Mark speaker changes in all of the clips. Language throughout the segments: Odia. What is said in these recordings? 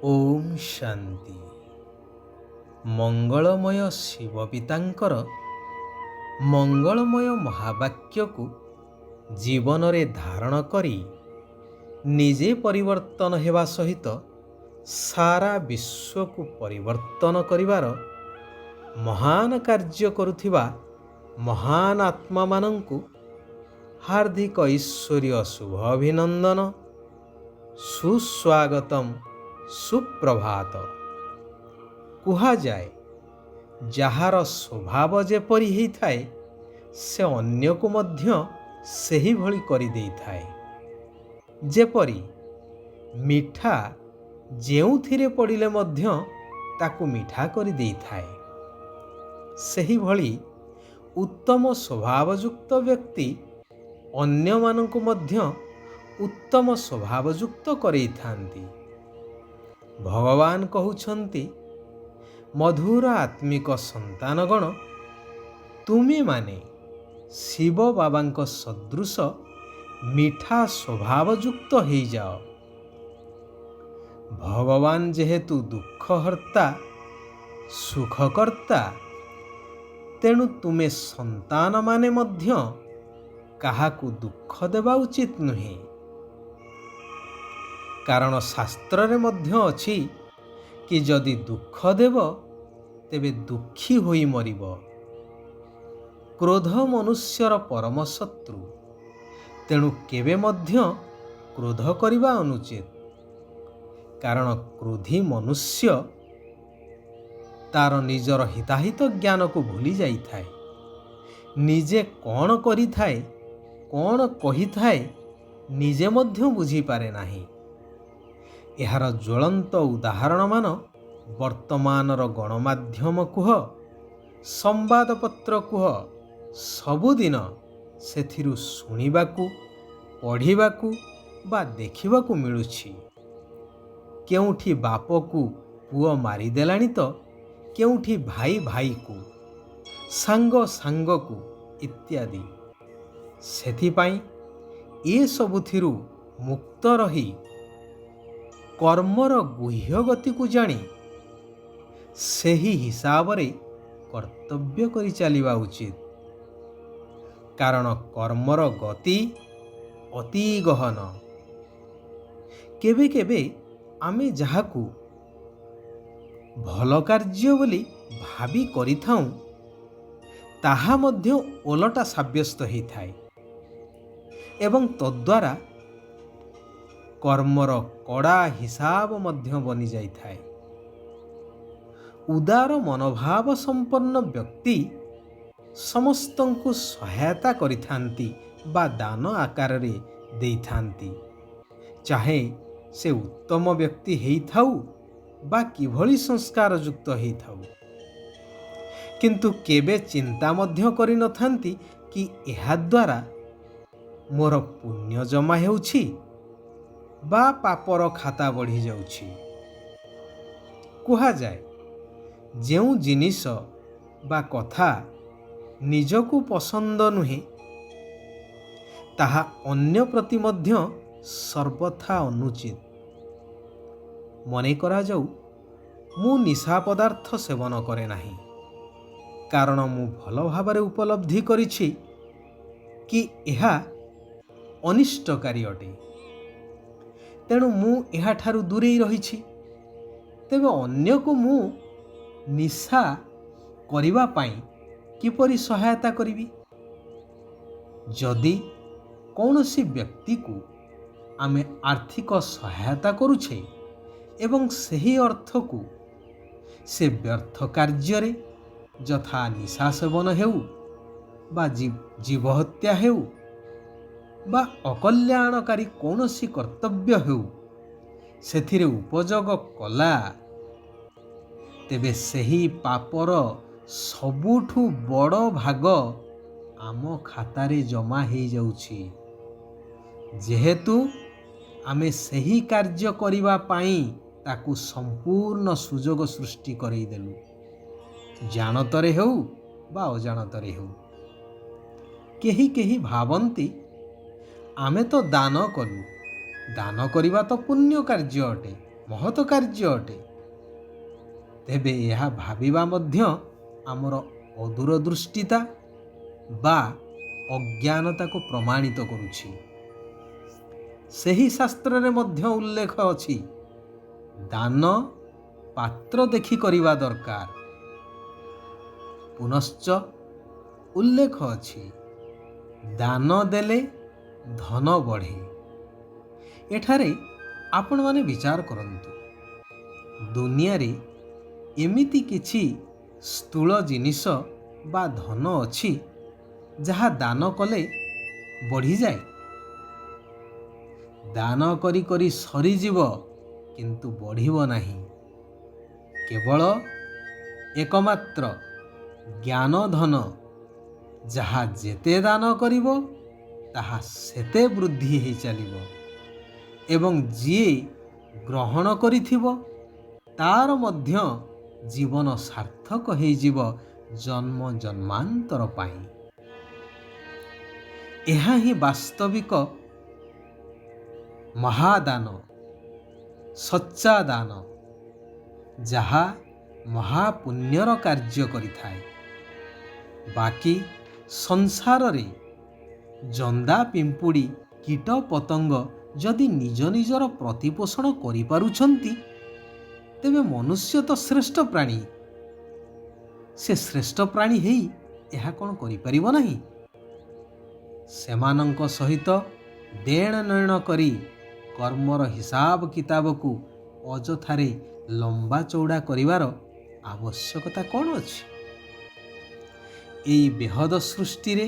Speaker 1: ଓମ୍ ଶାନ୍ତି। ମଙ୍ଗଳମୟ ଶିବ ପିତାଙ୍କର ମଙ୍ଗଳମୟ ମହାବାକ୍ୟକୁ ଜୀବନରେ ଧାରଣ କରି ନିଜେ ପରିବର୍ତ୍ତନ ହେବା ସହିତ ସାରା ବିଶ୍ୱକୁ ପରିବର୍ତ୍ତନ କରିବାର ମହାନ କାର୍ଯ୍ୟ କରୁଥିବା ମହାନ ଆତ୍ମାମାନଙ୍କୁ ହାର୍ଦ୍ଦିକ ଈଶ୍ୱରୀୟ ଶୁଭ ଅଭିନନ୍ଦନ, ସୁସ୍ୱାଗତମ, ସୁପ୍ରଭାତ। କୁହାଯାଏ, ଯାହାର ସ୍ୱଭାବ ଯେପରି ହେଇଥାଏ ସେ ଅନ୍ୟକୁ ମଧ୍ୟ ସେହିଭଳି କରିଦେଇଥାଏ। ଯେପରି ମିଠା ଯେଉଁଥିରେ ପଡ଼ିଲେ ମଧ୍ୟ ତାକୁ ମିଠା କରିଦେଇଥାଏ, ସେହିଭଳି ଉତ୍ତମ ସ୍ୱଭାବଯୁକ୍ତ ବ୍ୟକ୍ତି ଅନ୍ୟମାନଙ୍କୁ ମଧ୍ୟ ଉତ୍ତମ ସ୍ୱଭାବଯୁକ୍ତ କରେଇଥାନ୍ତି। ଭଗବାନ କହୁଛନ୍ତି, ମଧୁର ଆତ୍ମିକ ସନ୍ତାନଗଣ, ତୁମେମାନେ ଶିବ ବାବାଙ୍କ ସଦୃଶ ମିଠା ସ୍ୱଭାବଯୁକ୍ତ ହେଇଯାଅ। ଭଗବାନ ଯେହେତୁ ଦୁଃଖହର୍ତ୍ତା, ସୁଖକର୍ତ୍ତା, ତେଣୁ ତୁମେ ସନ୍ତାନମାନେ ମଧ୍ୟ କାହାକୁ ଦୁଃଖ ଦେବା ଉଚିତ ନୁହେଁ। କାରଣ ଶାସ୍ତ୍ରରେ ମଧ୍ୟ ଅଛି କି ଯଦି ଦୁଃଖ ଦେବ ତେବେ ଦୁଃଖୀ ହୋଇ ମରିବ। କ୍ରୋଧ ମନୁଷ୍ୟର ପରମ ଶତ୍ରୁ, ତେଣୁ କେବେ ମଧ୍ୟ କ୍ରୋଧ କରିବା ଅନୁଚିତ। କାରଣ କ୍ରୋଧୀ ମନୁଷ୍ୟ ତାର ନିଜର ହିତାହିତ ଜ୍ଞାନକୁ ଭୁଲି ଯାଇଥାଏ। ନିଜେ କ'ଣ କରିଥାଏ, କ'ଣ କହିଥାଏ, ନିଜେ ମଧ୍ୟ ବୁଝିପାରେ ନାହିଁ। ଏହାର ଜ୍ୱଳନ୍ତ ଉଦାହରଣମାନ ବର୍ତ୍ତମାନର ଗଣମାଧ୍ୟମ କୁହ, ସମ୍ବାଦପତ୍ର କୁହ, ସବୁଦିନ ସେଥିରୁ ଶୁଣିବାକୁ, ପଢ଼ିବାକୁ ବା ଦେଖିବାକୁ ମିଳୁଛି। କେଉଁଠି ବାପକୁ ପୁଅ ମାରିଦେଲାଣି ତ କେଉଁଠି ଭାଇ ଭାଇକୁ, ସାଙ୍ଗ ସାଙ୍ଗକୁ ଇତ୍ୟାଦି। ସେଥିପାଇଁ ଏସବୁଥିରୁ ମୁକ୍ତ ରହି କର୍ମର ଗୁହ୍ୟ ଗତିକୁ ଜାଣି ସେହି ହିସାବରେ କର୍ତ୍ତବ୍ୟ କରି ଚାଲିବା ଉଚିତ। କାରଣ କର୍ମର ଗତି ଅତି ଗହନ। କେବେ କେବେ ଆମେ ଯାହାକୁ ଭଲ କାର୍ଯ୍ୟ ବୋଲି ଭାବି କରିଥାଉଁ, ତାହା ମଧ୍ୟ ଓଲଟା ସାବ୍ୟସ୍ତ ହୋଇଥାଏ ଏବଂ ତଦ୍ୱାରା କର୍ମର କଡ଼ା ହିସାବ ମଧ୍ୟ ବନିଯାଇଥାଏ। ଉଦାର ମନୋଭାବ ସମ୍ପନ୍ନ ବ୍ୟକ୍ତି ସମସ୍ତଙ୍କୁ ସହାୟତା କରିଥାନ୍ତି ବା ଦାନ ଆକାରରେ ଦେଇଥାନ୍ତି, ଚାହେ ସେ ଉତ୍ତମ ବ୍ୟକ୍ତି ହେଇଥାଉ ବା କିଭଳି ସଂସ୍କାରଯୁକ୍ତ ହେଇଥାଉ। କିନ୍ତୁ କେବେ ଚିନ୍ତା ମଧ୍ୟ କରିନଥାନ୍ତି କି ଏହାଦ୍ୱାରା ମୋର ପୁଣ୍ୟ ଜମା ହେଉଛି ବା ପାପର ଖାତା ବଢ଼ିଯାଉଛି। କୁହାଯାଏ, ଯେଉଁ ଜିନିଷ ବା କଥା ନିଜକୁ ପସନ୍ଦ ନୁହେଁ, ତାହା ଅନ୍ୟ ପ୍ରତି ମଧ୍ୟ ସର୍ବଥା ଅନୁଚିତ। ମନେ କରାଯାଉ, ମୁଁ ନିଶା ପଦାର୍ଥ ସେବନ କରେ ନାହିଁ, କାରଣ ମୁଁ ଭଲ ଭାବରେ ଉପଲବ୍ଧି କରିଛି କି ଏହା ଅନିଷ୍ଟକାରୀ ଅଟେ। ତେଣୁ ମୁଁ ଏହାଠାରୁ ଦୂରେଇ ରହିଛି। ତେବେ ଅନ୍ୟକୁ ମୁଁ ନିଶା କରିବା ପାଇଁ କିପରି ସହାୟତା କରିବି? ଯଦି କୌଣସି ବ୍ୟକ୍ତିକୁ ଆମେ ଆର୍ଥିକ ସହାୟତା କରୁଛେ ଏବଂ ସେହି ଅର୍ଥକୁ ସେ ବ୍ୟର୍ଥ କାର୍ଯ୍ୟରେ, ଯଥା ନିଶା ସେବନ ହେଉ ବା ଜୀବହତ୍ୟା ହେଉ ବା ଅକଲ୍ୟାଣକାରୀ କୌଣସି କର୍ତ୍ତବ୍ୟ ହେଉ, ସେଥିରେ ଉପଯୋଗ କଲା, ତେବେ ସେହି ପାପର ସବୁଠୁ ବଡ଼ ଭାଗ ଆମ ଖାତାରେ ଜମା ହେଇଯାଉଛି। ଯେହେତୁ ଆମେ ସେହି କାର୍ଯ୍ୟ କରିବା ପାଇଁ ତାକୁ ସମ୍ପୂର୍ଣ୍ଣ ସୁଯୋଗ ସୃଷ୍ଟି କରେଇଦେଲୁ, ଜାଣତରେ ହେଉ ବା ଅଜାଣତରେ ହେଉ। କେହି କେହି ଭାବନ୍ତି, ଆମେ ତ ଦାନ କଲୁ, ଦାନ କରିବା ତ ପୁଣ୍ୟ କାର୍ଯ୍ୟ ଅଟେ, ମହତ କାର୍ଯ୍ୟ ଅଟେ, ତେବେ ଏହା ଭାବିବା ମଧ୍ୟ ଆମର ଅଦୂରଦୃଷ୍ଟିତା ବା ଅଜ୍ଞାନତାକୁ ପ୍ରମାଣିତ କରୁଛି। ସେହି ଶାସ୍ତ୍ରରେ ମଧ୍ୟ ଉଲ୍ଲେଖ ଅଛି, ଦାନ ପାତ୍ର ଦେଖି କରିବା ଦରକାର। ପୁନଶ୍ଚ ଉଲ୍ଲେଖ ଅଛି, ଦାନ ଦେଲେ ଧନ ବଢ଼େ। ଏଠାରେ ଆପଣମାନେ ବିଚାର କରନ୍ତୁ, ଦୁନିଆରେ ଏମିତି କିଛି ସ୍ଥୂଳ ଜିନିଷ ବା ଧନ ଅଛି ଯାହା ଦାନ କଲେ ବଢ଼ିଯାଏ? ଦାନ କରି କରି ସରିଯିବ, କିନ୍ତୁ ବଢ଼ିବ ନାହିଁ। କେବଳ ଏକମାତ୍ର ଜ୍ଞାନ ଧନ, ଯାହା ଯେତେ ଦାନ କରିବ ତାହା ସେତେ ବୃଦ୍ଧି ହୋଇ ଚାଲିବ ଏବଂ ଯିଏ ଗ୍ରହଣ କରିଥିବ ତାର ମଧ୍ୟ ଜୀବନ ସାର୍ଥକ ହୋଇଯିବ ଜନ୍ମ ଜନ୍ମାନ୍ତର ପାଇଁ। ଏହା ହିଁ ବାସ୍ତବିକ ମହାଦାନ, ସଚ୍ଚା ଦାନ, ଯାହା ମହାପୁଣ୍ୟର କାର୍ଯ୍ୟ କରିଥାଏ। ବାକି ସଂସାରରେ ଜନ୍ଦା ପିମ୍ପୁଡ଼ି କୀଟ ପତଙ୍ଗ ଯଦି ନିଜ ନିଜର ପ୍ରତିପୋଷଣ କରିପାରୁଛନ୍ତି, ତେବେ ମନୁଷ୍ୟ ତ ଶ୍ରେଷ୍ଠ ପ୍ରାଣୀ। ସେ ଶ୍ରେଷ୍ଠ ପ୍ରାଣୀ ହେଇ ଏହା କ'ଣ କରିପାରିବ ନାହିଁ? ସେମାନଙ୍କ ସହିତ ଦେଣ ନେଣ କରି କର୍ମର ହିସାବ କିତାବକୁ ଅଯଥାରେ ଲମ୍ବା ଚଉଡ଼ା କରିବାର ଆବଶ୍ୟକତା କ'ଣ ଅଛି? ଏହି ବେହଦ ସୃଷ୍ଟିରେ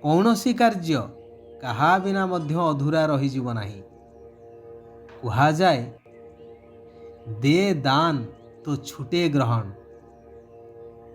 Speaker 1: କୌଣସି କାର୍ଯ୍ୟ କାହା ବିନା ମଧ୍ୟ ଅଧୁରା ରହିଯିବ ନାହିଁ। କୁହାଯାଏ, ଦେ ଦାନ ତ ଛୁଟେ ଗ୍ରହଣ।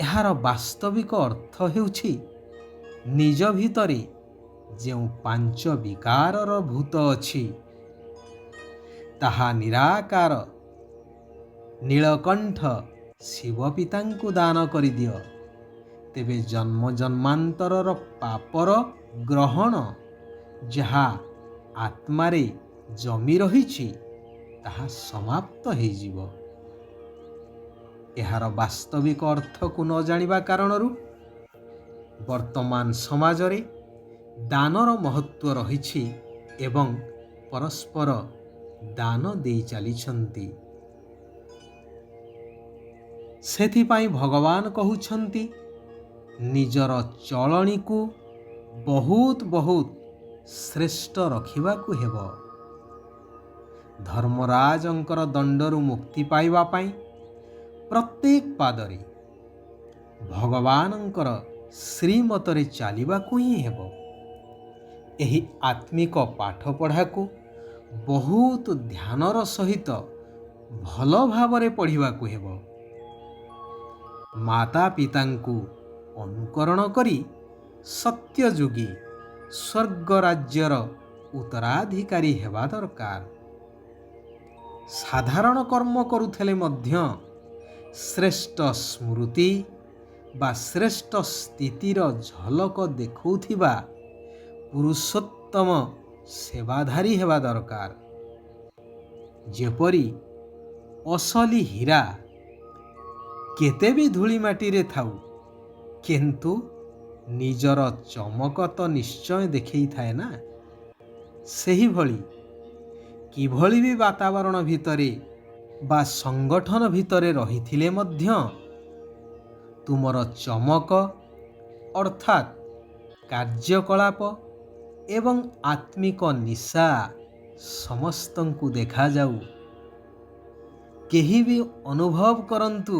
Speaker 1: ଏହାର ବାସ୍ତବିକ ଅର୍ଥ ହେଉଛି, ନିଜ ଭିତରେ ଯେଉଁ ପାଞ୍ଚ ବିକାରର ଭୂତ ଅଛି ତାହା ନିରାକାର ନୀଳକଣ୍ଠ ଶିବ ପିତାଙ୍କୁ ଦାନ କରିଦିଅ, ତେବେ ଜନ୍ମ ଜନ୍ମାନ୍ତରର ପାପର ଗ୍ରହଣ ଯାହା ଆତ୍ମାରେ ଜମି ରହିଛି ତାହା ସମାପ୍ତ ହୋଇଯିବ। ଏହାର ବାସ୍ତବିକ ଅର୍ଥକୁ ନ ଜାଣିବା କାରଣରୁ ବର୍ତ୍ତମାନ ସମାଜରେ ଦାନର ମହତ୍ତ୍ୱ ରହିଛି ଏବଂ ପରସ୍ପର ଦାନ ଦେଇ ଚାଲିଛନ୍ତି। ସେଥିପାଇଁ ଭଗବାନ କହୁଛନ୍ତି, ନିଜର ଚଳଣିକୁ ବହୁତ ବହୁତ ଶ୍ରେଷ୍ଠ ରଖିବାକୁ ହେବ। ଧର୍ମରାଜଙ୍କର ଦଣ୍ଡରୁ ମୁକ୍ତି ପାଇବା ପାଇଁ ପ୍ରତ୍ୟେକ ପାଦରେ ଭଗବାନଙ୍କର ଶ୍ରୀମତରେ ଚାଲିବାକୁ ହିଁ ହେବ। ଏହି ଆତ୍ମିକ ପାଠପଢ଼ାକୁ ବହୁତ ଧ୍ୟାନର ସହିତ ଭଲ ଭାବରେ ପଢ଼ିବାକୁ ହେବ। ମାତା ପିତାଙ୍କୁ ଅନୁକରଣ କରି ସତ୍ୟଯୁଗୀ ସ୍ୱର୍ଗ ରାଜ୍ୟର ଉତ୍ତରାଧିକାରୀ ହେବା ଦରକାର। ସାଧାରଣ କର୍ମ କରୁଥିଲେ ମଧ୍ୟ ଶ୍ରେଷ୍ଠ ସ୍ମୃତି ବା ଶ୍ରେଷ୍ଠ ସ୍ଥିତିର ଝଲକ ଦେଖାଉଥିବା ପୁରୁଷୋତ୍ତମ ସେବାଧାରୀ ହେବା ଦରକାର। ଯେପରି ଅସଲି ହୀରା କେତେ ବି ଧୂଳି ମାଟିରେ ଥାଉ, କିନ୍ତୁ ନିଜର ଚମକ ତ ନିଶ୍ଚୟ ଦେଖେଇଥାଏ ନା। ସେହିଭଳି କିଭଳି ବି ବାତାବରଣ ଭିତରେ ବା ସଂଗଠନ ଭିତରେ ରହିଥିଲେ ମଧ୍ୟ ତୁମର ଚମକ ଅର୍ଥାତ୍ କାର୍ଯ୍ୟକଳାପ ଏବଂ ଆତ୍ମିକ ନିଶା ସମସ୍ତଙ୍କୁ ଦେଖାଯାଉ। କେହି ବି ଅନୁଭବ କରନ୍ତୁ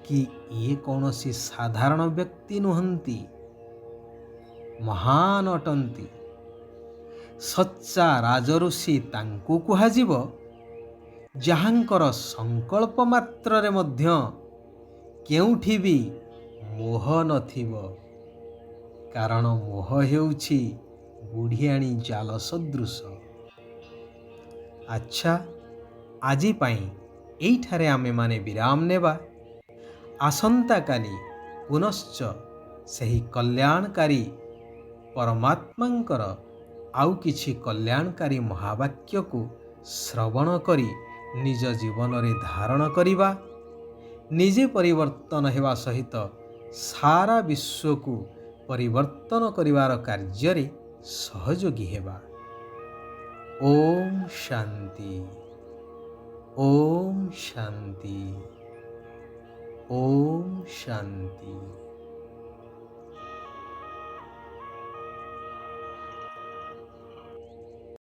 Speaker 1: କି ଇଏ କୌଣସି ସାଧାରଣ ବ୍ୟକ୍ତି ନୁହନ୍ତି, ମହାନ ଅଟନ୍ତି। ସଚ୍ଚା ରାଜଋଷି ତାଙ୍କୁ କୁହାଯିବ ଯାହାଙ୍କର ସଂକଳ୍ପ ମାତ୍ରରେ ମଧ୍ୟ କେଉଁଠି ବି ମୋହ ନଥିବ, କାରଣ ମୋହ ହେଉଛି ବୁଢ଼ିଆଣୀ ଜାଲ ସଦୃଶ। ଆଚ୍ଛା, ଆଜି ପାଇଁ ଏଇଠାରେ ଆମେମାନେ ବିରାମ ନେବା। ଆସନ୍ତାକାଲି ପୁନଶ୍ଚ ସେହି କଲ୍ୟାଣକାରୀ ପରମାତ୍ମାଙ୍କର ଆଉ କିଛି କଲ୍ୟାଣକାରୀ ମହାବାକ୍ୟକୁ ଶ୍ରବଣ କରି ନିଜ ଜୀବନରେ ଧାରଣ କରିବା, ନିଜେ ପରିବର୍ତ୍ତନ ହେବା ସହିତ ସାରା ବିଶ୍ୱକୁ ପରିବର୍ତ୍ତନ କରିବାର କାର୍ଯ୍ୟରେ ସହଯୋଗୀ ହେବା। ଓମ୍ ଶାନ୍ତି। ଓମ୍ ଶାନ୍ତି। ଓମ୍ ଶାନ୍ତି।